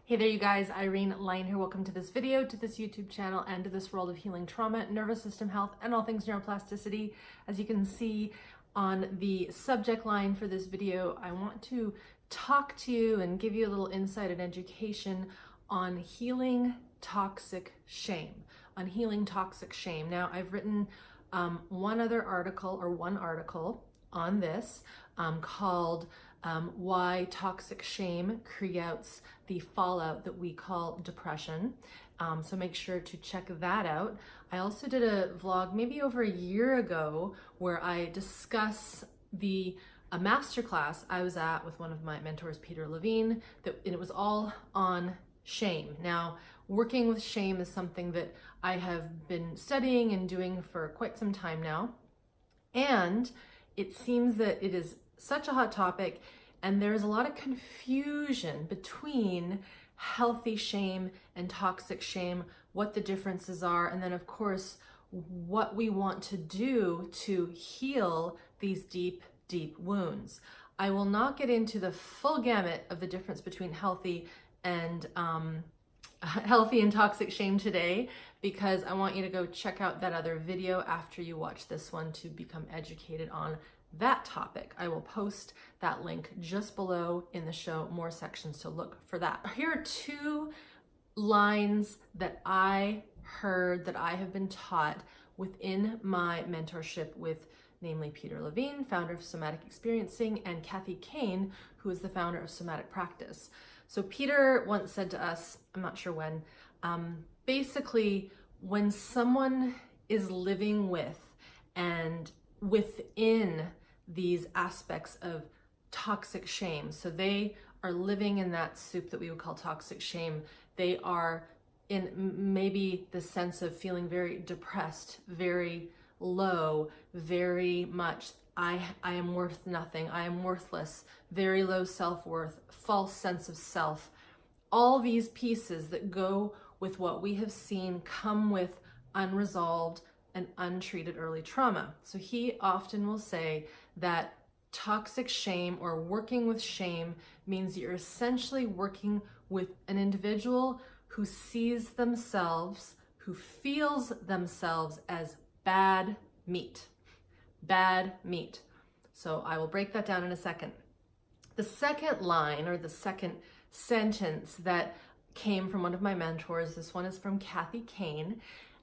Hey there you guys, Irene Lyon here. Welcome to this video, to this YouTube channel, and to this world of healing trauma, nervous system health, and all things neuroplasticity. As you can see on the subject line for this video, I want to talk to you and give you a little insight and education on healing toxic shame, Now, I've written one article on this called Why Toxic Shame Creates the Fallout that we call depression. So make sure to check that out. I also did a vlog maybe over a year ago where I discuss a masterclass I was at with one of my mentors, Peter Levine, and it was all on shame. Now, working with shame is something that I have been studying and doing for quite some time now. And it seems that it is such a hot topic, and there's a lot of confusion between healthy shame and toxic shame, what the differences are, and then of course, what we want to do to heal these deep, deep wounds. I will not get into the full gamut of the difference between healthy and toxic shame today, because I want you to go check out that other video after you watch this one to become educated on that topic. I will post that link just below in the show, more sections to look for that. Here are two lines that I heard, that I have been taught within my mentorship with namely Peter Levine, founder of Somatic Experiencing, and Kathy Kain, who is the founder of Somatic Practice. So Peter once said to us, I'm not sure when, basically when someone is living with and within these aspects of toxic shame, so they are living in that soup that we would call toxic shame, they are in maybe the sense of feeling very depressed, very low, very much I am worth nothing, I am worthless, very low self-worth, false sense of self. All these pieces that go with what we have seen come with unresolved and untreated early trauma. So he often will say that toxic shame or working with shame means you're essentially working with an individual who sees themselves, who feels themselves as bad meat. Bad meat. So I will break that down in a second. The second line, or the second sentence that came from one of my mentors, this one is from Kathy Kain,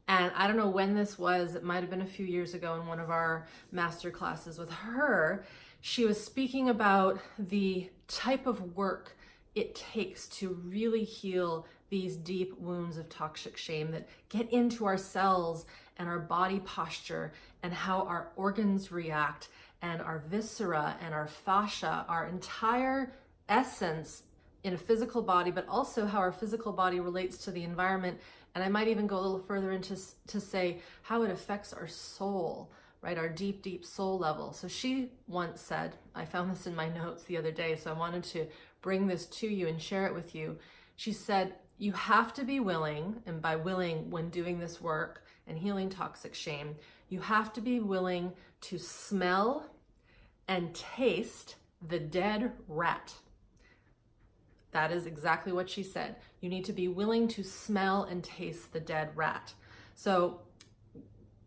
and I don't know when this was, it might have been a few years ago in one of our master classes with her. She was speaking about the type of work it takes to really heal these deep wounds of toxic shame that get into our cells and our body posture and how our organs react and our viscera and our fascia, our entire essence in a physical body, but also how our physical body relates to the environment. And I might even go a little further into to say how it affects our soul, right? Our deep, deep soul level. So she once said, I found this in my notes the other day, so I wanted to bring this to you and share it with you. She said, you have to be willing, and by willing when doing this work and healing toxic shame, you have to be willing to smell and taste the dead rat. That is exactly what she said. You need to be willing to smell and taste the dead rat. So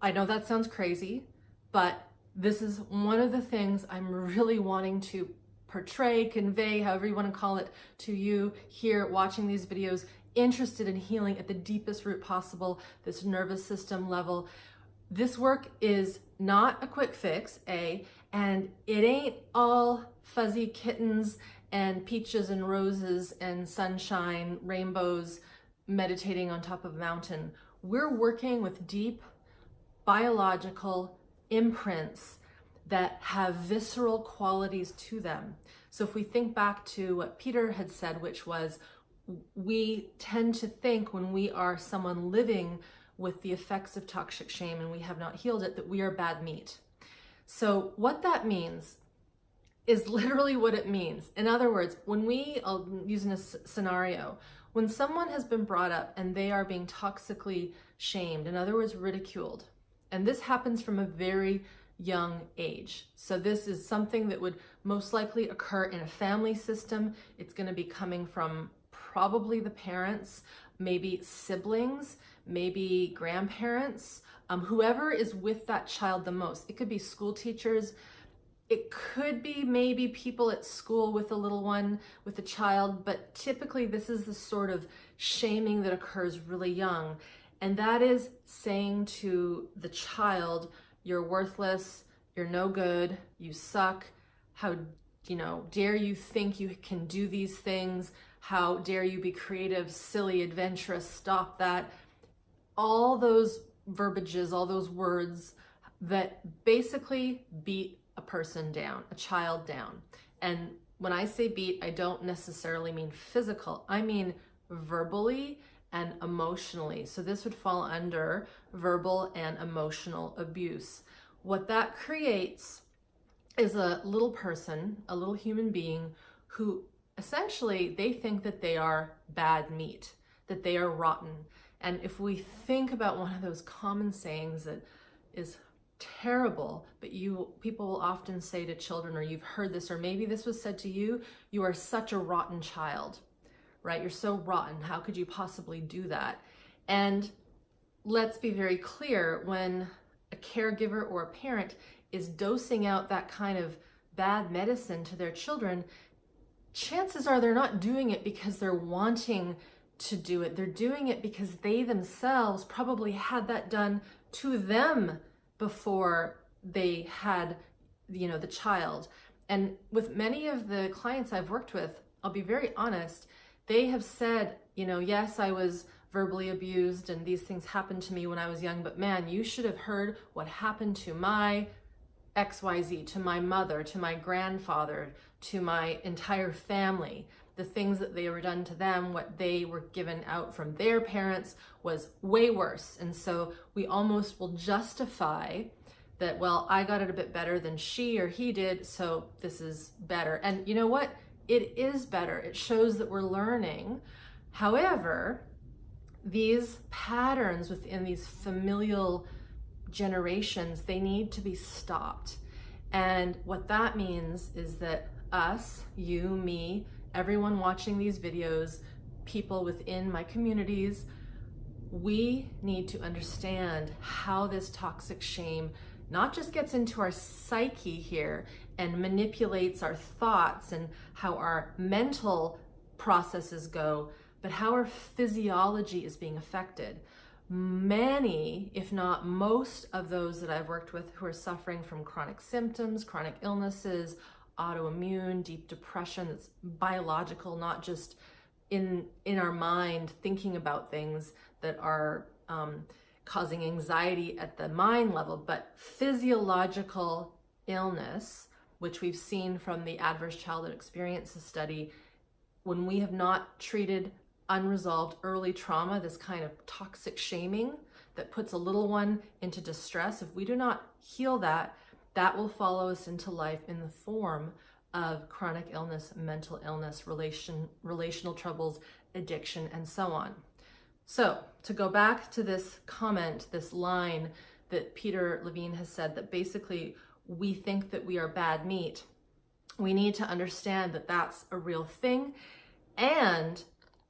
I know that sounds crazy, but this is one of the things I'm really wanting to portray, convey, however you want to call it, to you here watching these videos, interested in healing at the deepest root possible, this nervous system level. This work is not a quick fix, and it ain't all fuzzy kittens and peaches and roses and sunshine, rainbows, meditating on top of a mountain. We're working with deep biological imprints that have visceral qualities to them. So if we think back to what Peter had said, which was, we tend to think when we are someone living with the effects of toxic shame and we have not healed it, that we are bad meat. So what that means is literally what it means. In other words, I'll use in a scenario, when someone has been brought up and they are being toxically shamed, in other words, ridiculed, and this happens from a very young age. So this is something that would most likely occur in a family system. It's going to be coming from probably the parents, maybe siblings, maybe grandparents, whoever is with that child the most. It could be school teachers. It could be maybe people at school with a little one, with a child, but typically this is the sort of shaming that occurs really young. And that is saying to the child, you're worthless, you're no good, you suck, how, dare you think you can do these things? How dare you be creative, silly, adventurous, stop that. All those verbiages, all those words that basically beat a person down, a child down. And when I say beat, I don't necessarily mean physical. I mean verbally and emotionally. So this would fall under verbal and emotional abuse. What that creates is a little person, a little human being who essentially they think that they are bad meat, that they are rotten. And if we think about one of those common sayings that is terrible, but people will often say to children, or you've heard this, or maybe this was said to you, you are such a rotten child, right? You're so rotten. How could you possibly do that? And let's be very clear, when a caregiver or a parent is dosing out that kind of bad medicine to their children, chances are they're not doing it because they're wanting to do it. They're doing it because they themselves probably had that done to them before they had, the child. And with many of the clients I've worked with, I'll be very honest, they have said, yes, I was verbally abused and these things happened to me when I was young, but man, you should have heard what happened to my XYZ, to my mother, to my grandfather, to my entire family. The things that they were done to them, what they were given out from their parents was way worse. And so we almost will justify that, well, I got it a bit better than she or he did, so this is better. And you know what? It is better. It shows that we're learning. However, these patterns within these familial generations, they need to be stopped. And what that means is that us, you, me, everyone watching these videos, people within my communities, we need to understand how this toxic shame not just gets into our psyche here and manipulates our thoughts and how our mental processes go, but how our physiology is being affected. Many, if not most of those that I've worked with who are suffering from chronic symptoms, chronic illnesses, autoimmune, deep depression that's biological, not just in our mind thinking about things that are causing anxiety at the mind level, but physiological illness, which we've seen from the Adverse Childhood Experiences study, when we have not treated unresolved early trauma, this kind of toxic shaming that puts a little one into distress, if we do not heal that, that will follow us into life in the form of chronic illness, mental illness, relational troubles, addiction, and so on. So to go back to this comment, this line that Peter Levine has said, that basically we think that we are bad meat, we need to understand that that's a real thing. And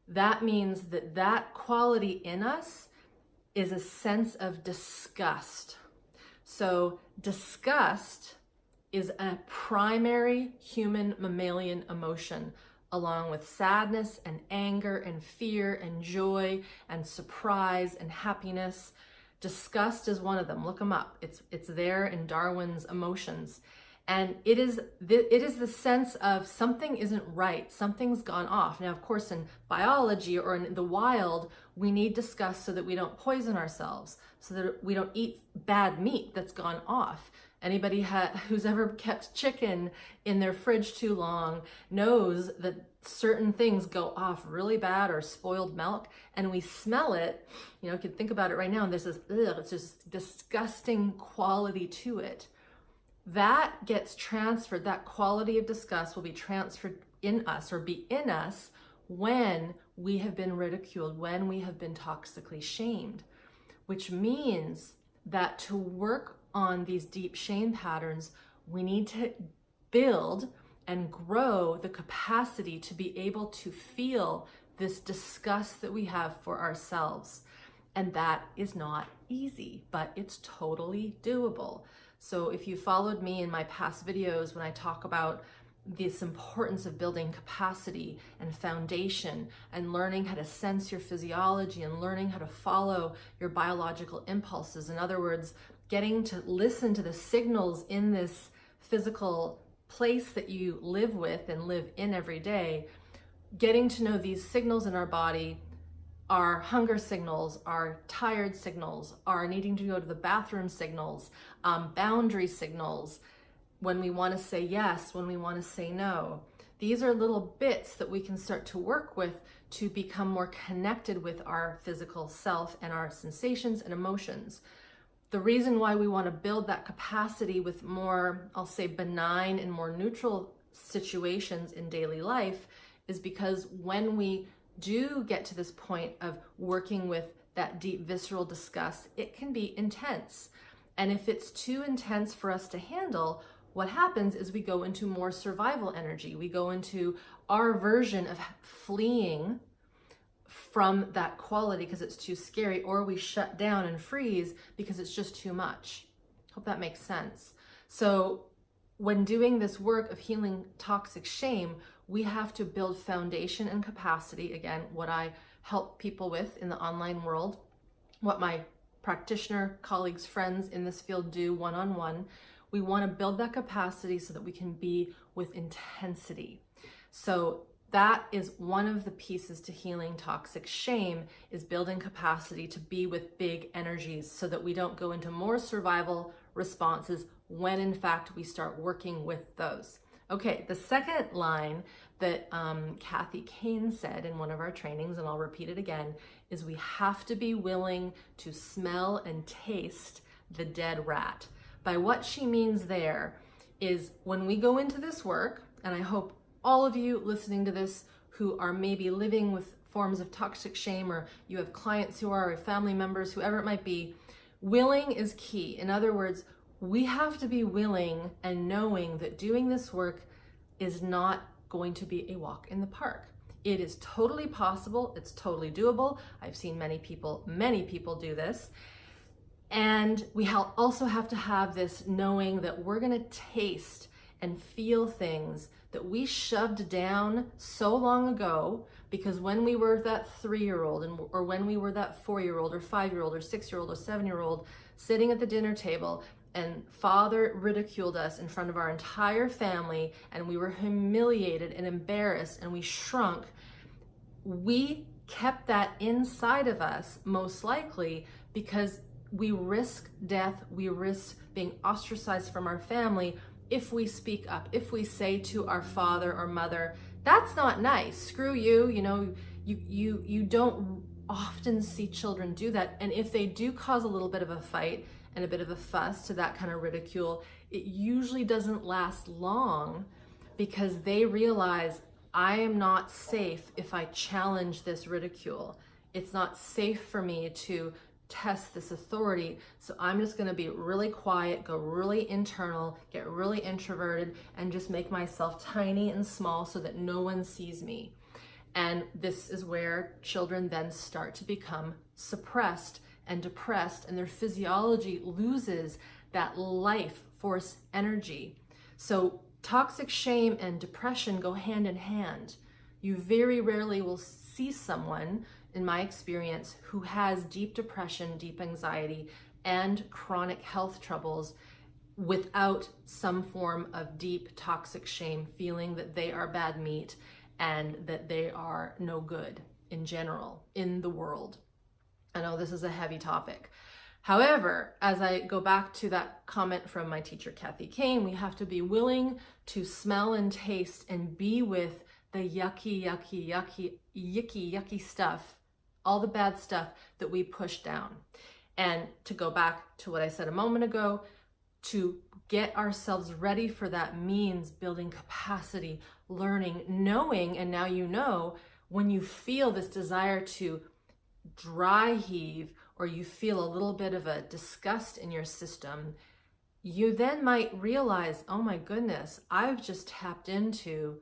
that means that that quality in us is a sense of disgust. So disgust is a primary human mammalian emotion, along with sadness and anger and fear and joy and surprise and happiness. Disgust is one of them. Look them up. It's there in Darwin's emotions. And it is the sense of something isn't right, something's gone off. Now, of course, in biology or in the wild, we need disgust so that we don't poison ourselves, so that we don't eat bad meat that's gone off. Anybody who's ever kept chicken in their fridge too long knows that certain things go off really bad, or spoiled milk, and we smell it. You can think about it right now, and there's this, it's just disgusting quality to it. That gets transferred, that quality of disgust will be transferred in us, or be in us, when we have been ridiculed, when we have been toxically shamed, which means that to work on these deep shame patterns, we need to build and grow the capacity to be able to feel this disgust that we have for ourselves. And that is not easy, but it's totally doable. So if you followed me in my past videos when I talk about this importance of building capacity and foundation and learning how to sense your physiology and learning how to follow your biological impulses, in other words, getting to listen to the signals in this physical place that you live with and live in every day, getting to know these signals in our body, our hunger signals, our tired signals, our needing to go to the bathroom signals, boundary signals, when we want to say yes, when we want to say no. These are little bits that we can start to work with to become more connected with our physical self and our sensations and emotions. The reason why we want to build that capacity with more, I'll say, benign and more neutral situations in daily life is because when we do get to this point of working with that deep visceral disgust, it can be intense. And if it's too intense for us to handle, what happens is we go into more survival energy. We go into our version of fleeing from that quality because it's too scary, or we shut down and freeze because it's just too much. Hope that makes sense. So when doing this work of healing toxic shame, we have to build foundation and capacity. Again, what I help people with in the online world, what my practitioner colleagues, friends in this field do one-on-one. We want to build that capacity so that we can be with intensity. So that is one of the pieces to healing toxic shame, is building capacity to be with big energies so that we don't go into more survival responses when in fact we start working with those. Okay, the second line that Kathy Kain said in one of our trainings, and I'll repeat it again, is we have to be willing to smell and taste the dead rat. By what she means there is when we go into this work, and I hope all of you listening to this who are maybe living with forms of toxic shame, or you have clients who are, or family members, whoever it might be, willing is key. In other words, we have to be willing and knowing that doing this work is not going to be a walk in the park. It is totally possible. It's totally doable. I've seen many people do this. And we also have to have this knowing that we're going to taste and feel things that we shoved down so long ago, because when we were that 3-year-old or when we were that 4-year-old or 5-year-old or 6-year-old or 7-year-old sitting at the dinner table and father ridiculed us in front of our entire family and we were humiliated and embarrassed and we shrunk, we kept that inside of us most likely because we risk death, we risk being ostracized from our family if we speak up, if we say to our father or mother, that's not nice, screw you, you don't often see children do that. And if they do cause a little bit of a fight and a bit of a fuss to that kind of ridicule, it usually doesn't last long because they realize I am not safe if I challenge this ridicule. It's not safe for me to test this authority, so I'm just going to be really quiet, go really internal, get really introverted, and just make myself tiny and small so that no one sees me. And this is where children then start to become suppressed and depressed, and their physiology loses that life force energy. So toxic shame and depression go hand in hand. You very rarely will see someone, in my experience, who has deep depression, deep anxiety, and chronic health troubles without some form of deep toxic shame, feeling that they are bad meat and that they are no good in general in the world. I know this is a heavy topic. However, as I go back to that comment from my teacher, Kathy Kain, we have to be willing to smell and taste and be with the yucky stuff, all the bad stuff that we push down. And to go back to what I said a moment ago, to get ourselves ready for that means building capacity, learning, knowing, and now you know, when you feel this desire to dry heave or you feel a little bit of a disgust in your system, you then might realize, oh my goodness, I've just tapped into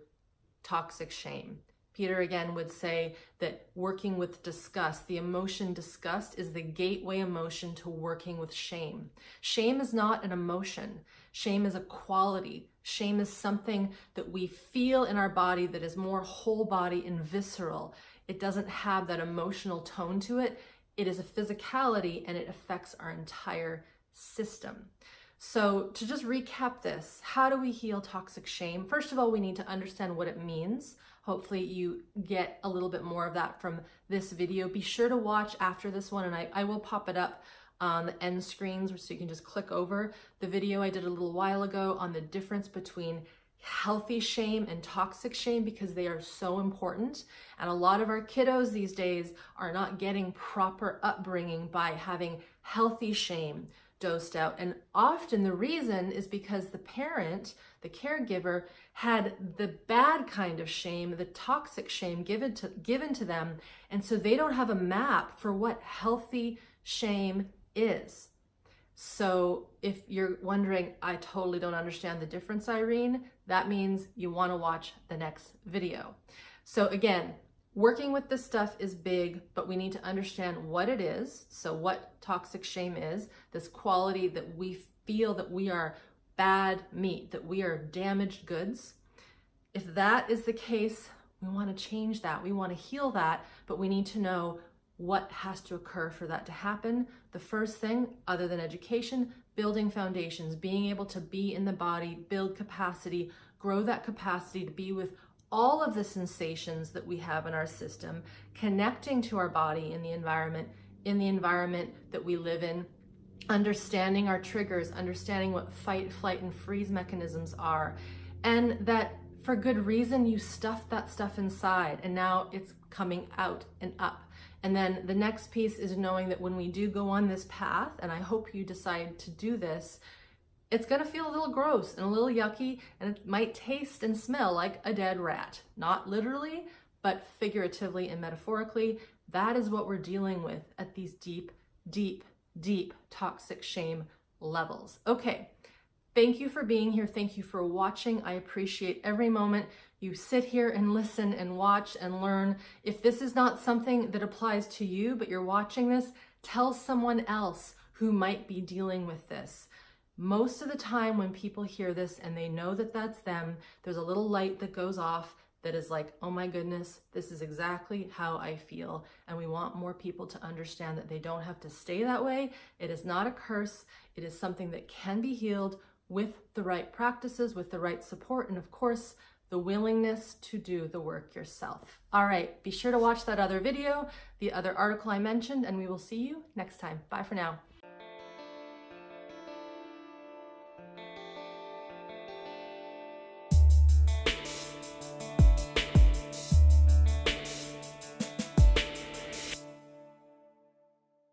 toxic shame. Peter again would say that working with disgust, the emotion disgust, is the gateway emotion to working with shame. Shame is not an emotion. Shame is a quality. Shame is something that we feel in our body that is more whole body and visceral. It doesn't have that emotional tone to it. It is a physicality, and it affects our entire system. So to just recap this, how do we heal toxic shame? First of all, we need to understand what it means. Hopefully you get a little bit more of that from this video. Be sure to watch after this one, and I will pop it up on the end screens so you can just click over the video I did a little while ago on the difference between healthy shame and toxic shame, because they are so important. And a lot of our kiddos these days are not getting proper upbringing by having healthy shame dosed out. And often the reason is because the parent, the caregiver, had the bad kind of shame, the toxic shame given to them. And so they don't have a map for what healthy shame is. So if you're wondering, I totally don't understand the difference, Irene, that means you want to watch the next video. So again, working with this stuff is big, but we need to understand what it is. So what toxic shame is, this quality that we feel that we are bad meat, that we are damaged goods. If that is the case, we want to change that. We want to heal that, but we need to know what has to occur for that to happen. The first thing, other than education, building foundations, being able to be in the body, build capacity, grow that capacity to be with all of the sensations that we have in our system, connecting to our body in the environment that we live in, understanding our triggers, understanding what fight, flight, and freeze mechanisms are, and that for good reason you stuffed that stuff inside and now it's coming out and up. And then the next piece is knowing that when we do go on this path, and I hope you decide to do this, it's gonna feel a little gross and a little yucky, and it might taste and smell like a dead rat. Not literally, but figuratively and metaphorically. That is what we're dealing with at these deep, deep, deep toxic shame levels. Okay, thank you for being here. Thank you for watching. I appreciate every moment you sit here and listen and watch and learn. If this is not something that applies to you, but you're watching this, tell someone else who might be dealing with this. Most of the time when people hear this and they know that that's them, there's a little light that goes off that is like, oh my goodness, this is exactly how I feel. And we want more people to understand that they don't have to stay that way. It is not a curse. It is something that can be healed with the right practices, with the right support, and of course, the willingness to do the work yourself. All right, be sure to watch that other video, the other article I mentioned, and we will see you next time. Bye for now.